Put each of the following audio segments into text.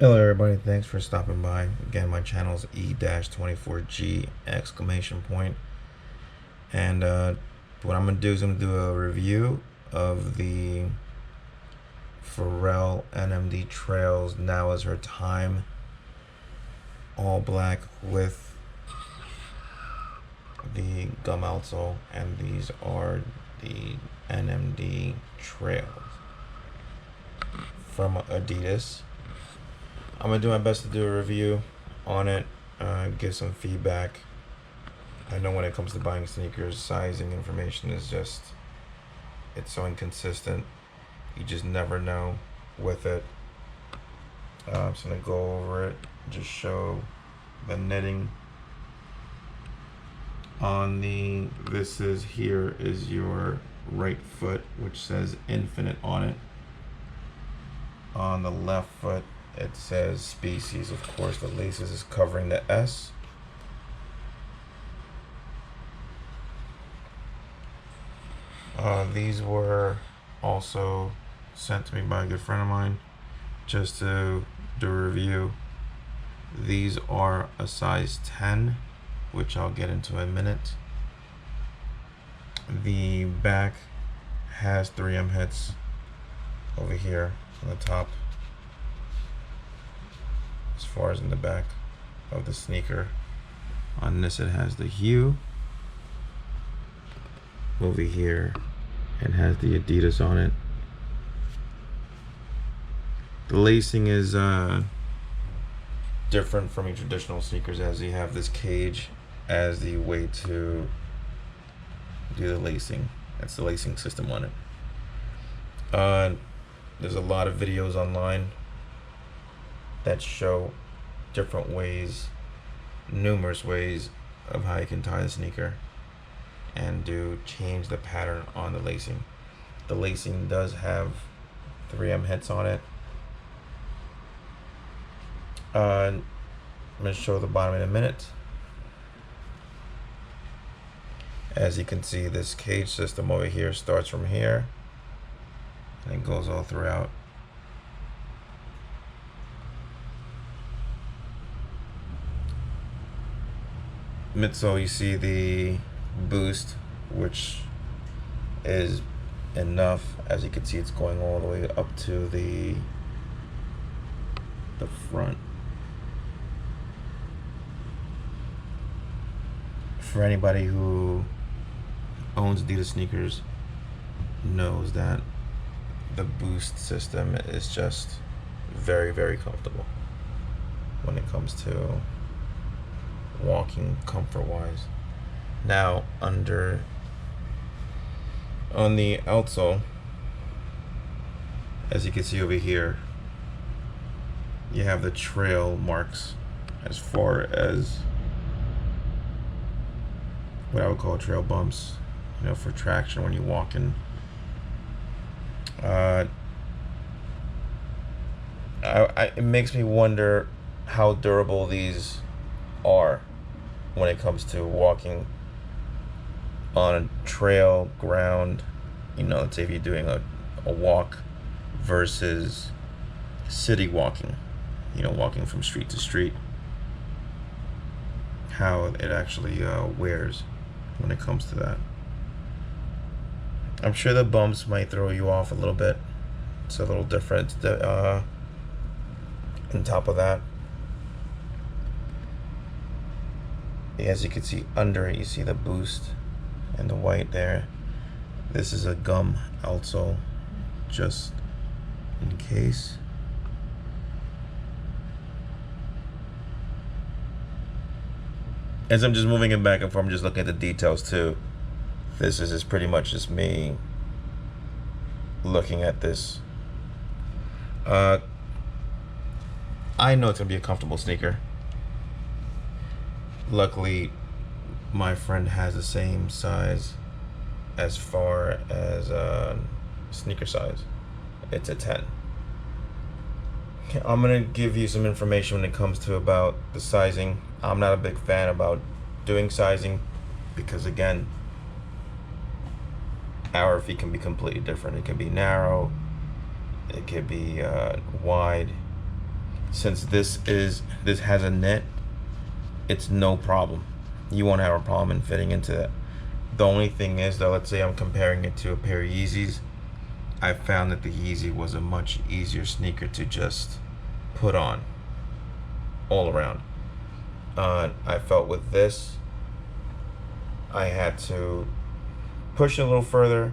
Hello everybody, thanks for stopping by. Again, my channel is E-24G exclamation point. And what I'm gonna do is I'm gonna do a review of the Pharrell NMD Trails Now Is Her Time, all black with the gum outsole, and these are the NMD Trails from Adidas. I'm gonna do my best to do a review on it, give some feedback. I know when it comes to buying sneakers, sizing information is just, it's so inconsistent. You just never know with it. I'm just gonna go over it, just show the knitting on the, here is your right foot, which says Infinite on it. On the left foot, it says Species. Of course, the laces is covering the S. These were also sent to me by a good friend of mine just to do a review. These are a size 10, which I'll get into in a minute. The back has 3M hits over here on the top, as far as in the back of the sneaker. On this it has the hue. Over here it has the Adidas on it. The lacing is different from your traditional sneakers, as you have this cage as the way to do the lacing. That's the lacing system on it. There's a lot of videos online that show different ways, numerous ways of how you can tie the sneaker and change the pattern on the lacing. The lacing does have 3M hits on it. I'm going to show the bottom in a minute. As you can see, this cage system over here starts from here and it goes all throughout. Midsole, you see the boost, which is enough. As you can see, it's going all the way up to the front. For anybody who owns Adidas sneakers knows that the boost system is just very, very comfortable when it comes to walking comfort wise. Now on the outsole, as you can see over here, you have the trail marks, as far as what I would call trail bumps, you know, for traction when you're walking. It makes me wonder how durable these are when it comes to walking on a trail ground. You know, let's say if you're doing a walk versus city walking, you know, walking from street to street, how it actually wears when it comes to that. I'm sure the bumps might throw you off a little bit. It's a little different. On top of that, as you can see under it, you see the boost and the white there. This is a gum outsole, just in case. As I'm just moving it back and forth, I'm just looking at the details too. This is just pretty much just me looking at this. I know it's gonna be a comfortable sneaker. Luckily, my friend has the same size as far as sneaker size. It's a 10. I'm gonna give you some information when it comes to about the sizing. I'm not a big fan about doing sizing because, again, our feet can be completely different. It can be narrow, it could be wide. since this has a knit, it's no problem. You won't have a problem in fitting into it. The only thing is though, let's say I'm comparing it to a pair of Yeezys, I found that the Yeezy was a much easier sneaker to just put on all around. I felt with this, I had to push it a little further,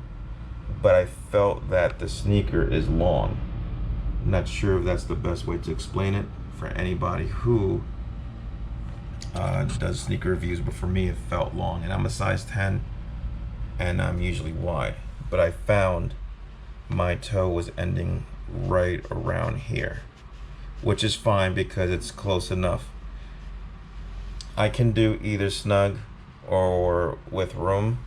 but I felt that the sneaker is long. I'm not sure if that's the best way to explain it for anybody who does sneaker reviews, but for me it felt long, and I'm a size 10 and I'm usually wide, but I found my toe was ending right around here, which is fine because it's close enough. I can do either snug or with room.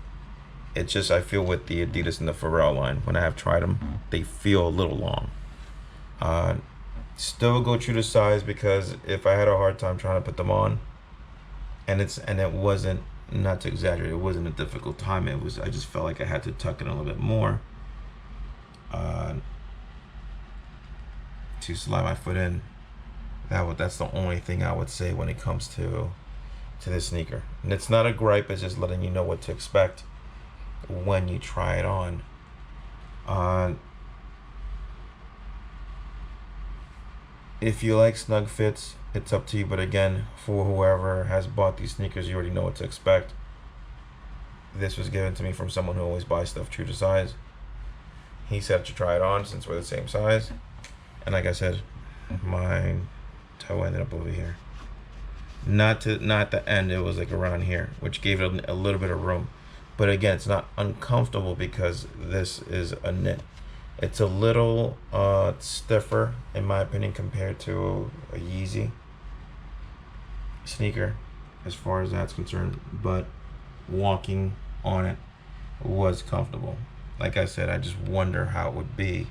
It's just I feel with the Adidas and the Pharrell line, when I have tried them, they feel a little long. Still go true to size, because if I had a hard time trying to put them on, and it wasn't, not to exaggerate, it wasn't a difficult time. It was, I just felt like I had to tuck in a little bit more to slide my foot in. That's the only thing I would say when it comes to this sneaker. And it's not a gripe, it's just letting you know what to expect when you try it on. If you like snug fits, it's up to you, but again, for whoever has bought these sneakers, you already know what to expect. This was given to me from someone who always buys stuff true to size. He said to try it on since we're the same size, and like I said, my toe ended up over here. Not the end, it was like around here, which gave it a little bit of room. But again, it's not uncomfortable because this is a knit. It's a little stiffer, in my opinion, compared to a Yeezy sneaker, as far as that's concerned. But walking on it was comfortable. Like I said, I just wonder how it would be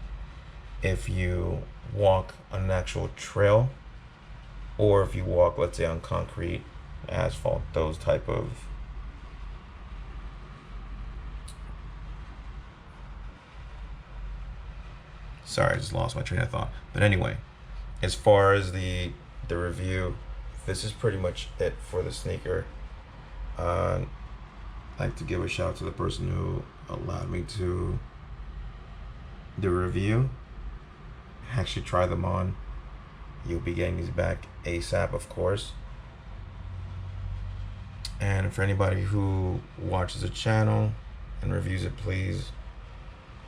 if you walk on an actual trail, or if you walk, let's say, on concrete, asphalt, those type of sorry, I just lost my train of thought. But anyway, as far as the review, this is pretty much it for the sneaker. I'd like to give a shout out to the person who allowed me to do a review, actually try them on. You'll be getting these back ASAP, of course. And for anybody who watches the channel and reviews it, please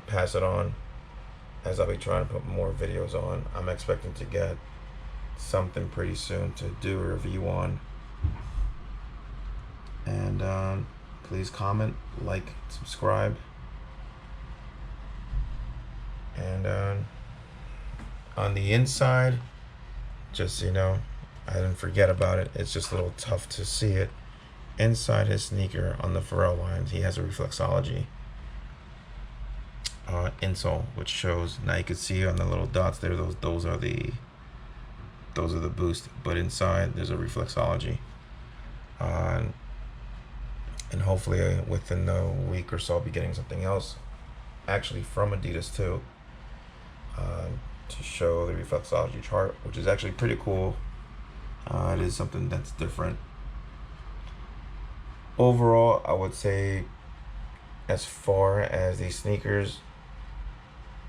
pass it on, as I'll be trying to put more videos on. I'm expecting to get something pretty soon to do a review on. And please comment, like, subscribe. And on the inside, just so you know, I didn't forget about it. It's just a little tough to see it. Inside his sneaker on the Pharrell lines, he has a reflexology insole, which shows, now you can see on the little dots there, those are the boost, but inside there's a reflexology, and hopefully within a week or so I'll be getting something else, actually from Adidas too, to show the reflexology chart, which is actually pretty cool. It is something that's different. Overall, I would say, as far as these sneakers,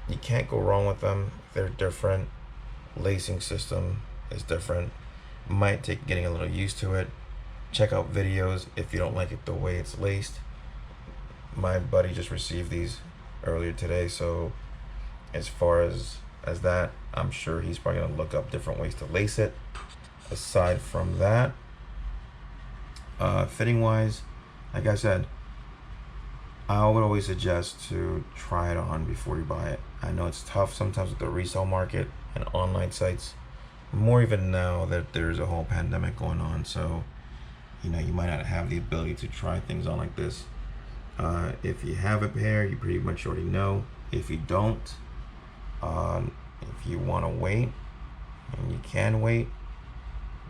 you can't go wrong with them. They're different. Lacing system is different. Might take getting a little used to it. Check out videos if you don't like it the way it's laced. My buddy just received these earlier today, so as far as that, I'm sure he's probably gonna look up different ways to lace it. Aside from that, fitting wise, like I said, I would always suggest to try it on before you buy it. I know it's tough sometimes with the resale market and online sites, more even now that there's a whole pandemic going on, so you know, you might not have the ability to try things on like this. If you have a pair, you pretty much already know. If you don't, if you want to wait, and you can wait,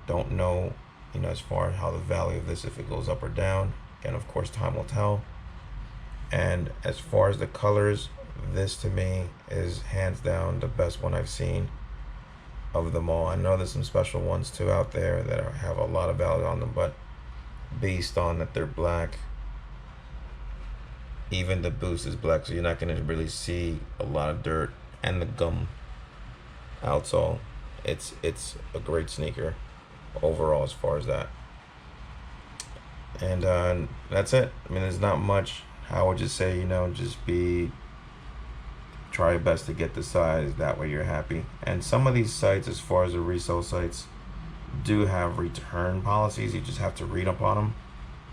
don't know, you know, as far as how the value of this, if it goes up or down. Again, of course, time will tell. And as far as the colors, this to me is hands down the best one I've seen. of them all. I know there's some special ones too out there that have a lot of value on them, but based on that they're black, even the boost is black, so you're not going to really see a lot of dirt and the gum outsole. It's a great sneaker overall as far as that. And that's it. I mean, there's not much. I would just say, just try your best to get the size. That way you're happy. And some of these sites, as far as the resale sites, do have return policies. You just have to read up on them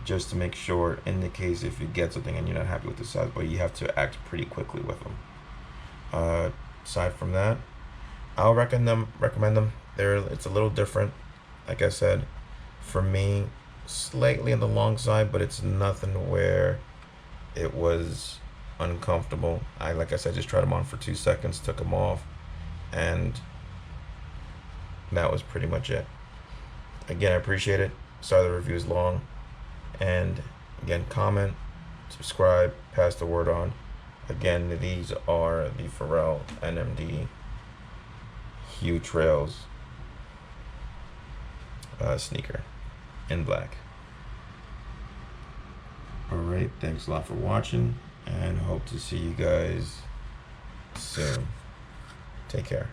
just to make sure, in the case if you get something and you're not happy with the size, but you have to act pretty quickly with them. Aside from that, I'll recommend them. It's a little different, like I said, for me, slightly on the long side, but it's nothing where it was uncomfortable. Like I said, just tried them on for 2 seconds, took them off, and that was pretty much it. Again, I appreciate it. Sorry the review is long. And again, comment, subscribe, pass the word on. Again, these are the Pharrell NMD Hue Trails sneaker in black. Alright, thanks a lot for watching, and hope to see you guys soon. Take care.